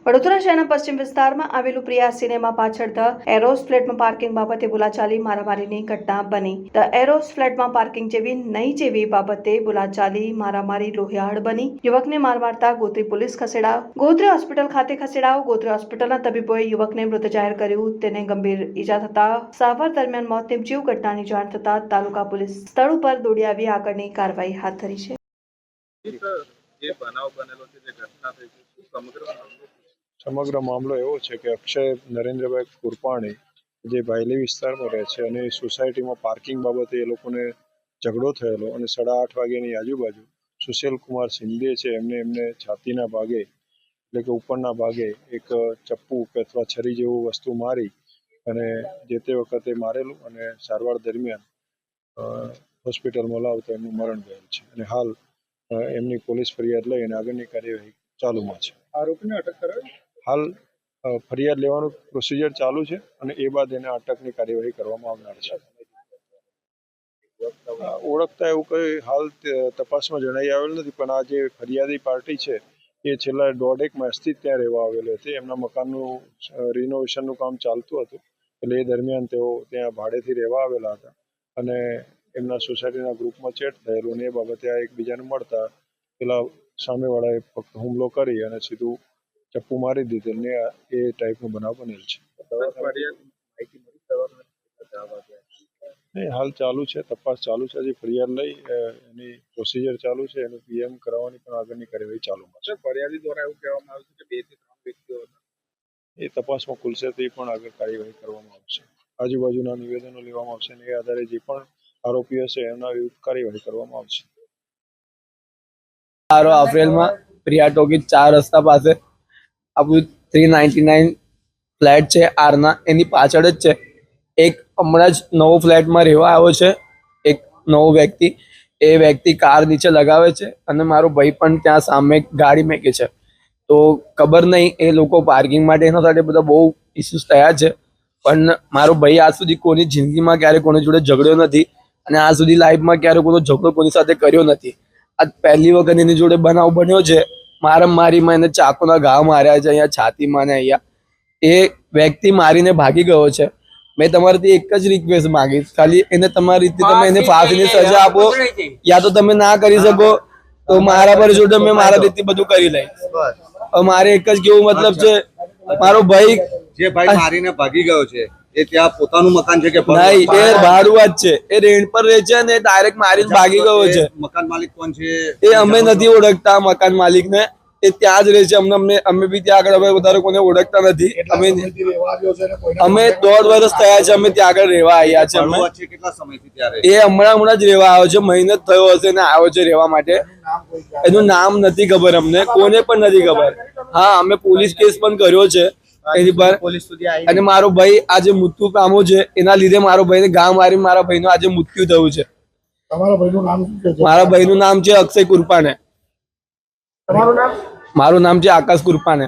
વડોદરા શહેરના પશ્ચિમ વિસ્તારમાં આવેલું પ્રિયા સિનેમા પાછળ ધ એરોસ ફ્લેટમાં પાર્કિંગ બાબતે બોલાચાલી મારામારીની ઘટના બની। ધ એરોસ ફ્લેટમાં પાર્કિંગ જેવી નહીં જેવી બાબતે બોલાચાલી મારામારી લોહિયાળ બની। યુવકને માર મારતા ગોત્રી પોલીસ ખસેડાયો, ગોત્રી હોસ્પિટલ ખાતે ખસેડાયો। ગોત્રી હોસ્પિટલના તબીબોએ યુવકને મૃત જાહેર કર્યું। તેને ગંભીર ઈજા થતા સારવાર દરમિયાન મોત નીપજ્યું। ઘટનાની જાણ થતા તાલુકા પોલીસ સ્થળ ઉપર દોડી આવી આગળની કાર્યવાહી હાથ ધરી છે। સમગ્ર મામલો એવો છે કે અક્ષય નરેન્દ્રભાઈ કુરપાણી જે ભાયલી વિસ્તારમાં રહે છે અને સોસાયટીમાં પાર્કિંગ બાબતે એ લોકોને ઝઘડો થયેલો અને 8:30 વાગ્યાની આજુબાજુ સુશીલ કુમાર સિંધે છે એમને છાતીના ભાગે એટલે કે ઉપરના ભાગે એક ચપ્પુ અથવા છરી જેવું વસ્તુ મારી અને જે તે વખતે મારેલું અને સારવાર દરમિયાન હોસ્પિટલમાં લાવતા એમનું મરણ ગયેલ છે અને હાલ એમની પોલીસ ફરિયાદ લઈ અને આગળની કાર્યવાહી ચાલુમાં છે। આરોપીને અટક કરાવી હાલ ફરિયાદ લેવાનું પ્રોસિજર ચાલુ છે અને એ બાદ એને અટકની કાર્યવાહી કરવામાં આવનાર છે। ઓળખતા એવું કંઈ હાલ તપાસમાં જણાઈ આવેલ નથી, પણ આ જે ફરિયાદી પાર્ટી છે એ છેલ્લા 1.5 માસથી ત્યાં રહેવા આવેલી હતી। એમના મકાનનું રિનોવેશનનું કામ ચાલતું હતું એટલે એ દરમિયાન તેઓ ત્યાં ભાડેથી રહેવા આવેલા હતા અને એમના સોસાયટીના ગ્રુપમાં ચેટ થયેલું અને એ બાબતે આ એકબીજાને મળતા પેલા સામેવાળાએ ફક્ત હુમલો કરી અને સીધું ચપ્પુ મારી દીધેલ ને એ ટાઈપનો બનાવ બનેલ છે। હાલ ચાલુ છે, તપાસ ચાલુ છે, હજી ફરિયાદ લઈ એની પ્રોસિજર ચાલુ છે, એનું પીએમ કરાવવાની પણ આગળની કાર્યવાહી ચાલુમાં છે। ફરિયાદી દ્વારા એવું કહેવામાં આવ્યું છે કે 2 થી 3 વ્યક્તિઓ એ તપાસમાં ખુલશે તે પણ આગળ કાર્યવાહી કરવામાં આવશે। આજુબાજુના નિવેદનો લેવામાં આવશે અને એ આધારે જે પણ આરોપીઓ છે એમના વિરુદ્ધ કાર્યવાહી કરવામાં આવશે। અપ્રેલમાં પ્રિયા ટોકીઝ 4 રસ્તા પાસે આપણું 399 ફ્લેટ છે આરના, એની પાછળ જ છે એક હમણાં જ નવો ફ્લેટમાં રહેવા આવ્યો છે એક નવો વ્યક્તિ। એ વ્યક્તિ કાર નીચે લગાવે છે અને મારો ભાઈ પણ ત્યાં સામે ગાડી મેકે છે। તો ખબર નહીં એ લોકો પાર્કિંગ માટે એના સાથે બધા બહુ ઇસ્યુઝ થયા છે, પણ મારો ભાઈ આજ સુધી કોની જિંદગીમાં ક્યારે કોની જોડે ઝઘડ્યો નથી અને આજ સુધી લાઈફમાં ક્યારે કોઈ ઝઘડો કોની સાથે કર્યો નથી। આ પહેલી વખત એની જોડે બનાવ બન્યો છે। મારીમાં એને ચાકુના ઘા માર્યા છે અહીંયા છાતીમાં ને અહીંયા। એ વ્યક્તિ મારીને ભાગી ગયો છે। મેં તમારાથી એક જ રિક્વેસ્ટ માંગીશ, ખાલી એને તમારી રીતે તમે એને ફાંસીની સજા આપો, યા તો તમે ના કરી શકો તો મારા પર જોડે મેં મારા રીતે બધું કરી લઈશ। મારે એક જ કેવું મતલબ છે, મારો ભાઈ જે ભાઈ મારીને ભાગી ગયો છે એ ત્યાં પોતાનું મકાન છે કે નહીં, એ ભાડું જ છે, એ રેન્ટ પર રહે છે અને ડાયરેક્ટ મારીને ભાગી ગયો છે। મકાન માલિક કોણ છે એ અમે નથી ઓળખતા મકાન માલિકને, એ ત્યાં જ રહે છે। અમે બી ત્યાં આગળ હવે વધારે કોને ઓળખતા નથી। અમે 1.5 વર્ષ થયા છે અમે ત્યાં આગળ રહેવા આવ્યા છે। અમે કેટલા સમયથી ત્યારે એ હમણાં જ રહેવા આવ્યો છે, મહિનો જ થયો હશે ને આવ્યો છે રહેવા માટે। એનું નામ નથી ખબર અમને, કોને પણ નથી ખબર। હા, અમે પોલીસ કેસ પણ કર્યો છે એની પર અને મારો ભાઈ આજે મૃત્યુ પામ્યો છે, એના લીધે મારો ભાઈને ઘા મારી મારા ભાઈનું આજે મૃત્યુ થયું છે। મારા ભાઈનું નામ છે અક્ષય કુરપાને। મારું નામ છે આકાશ કુરપાને।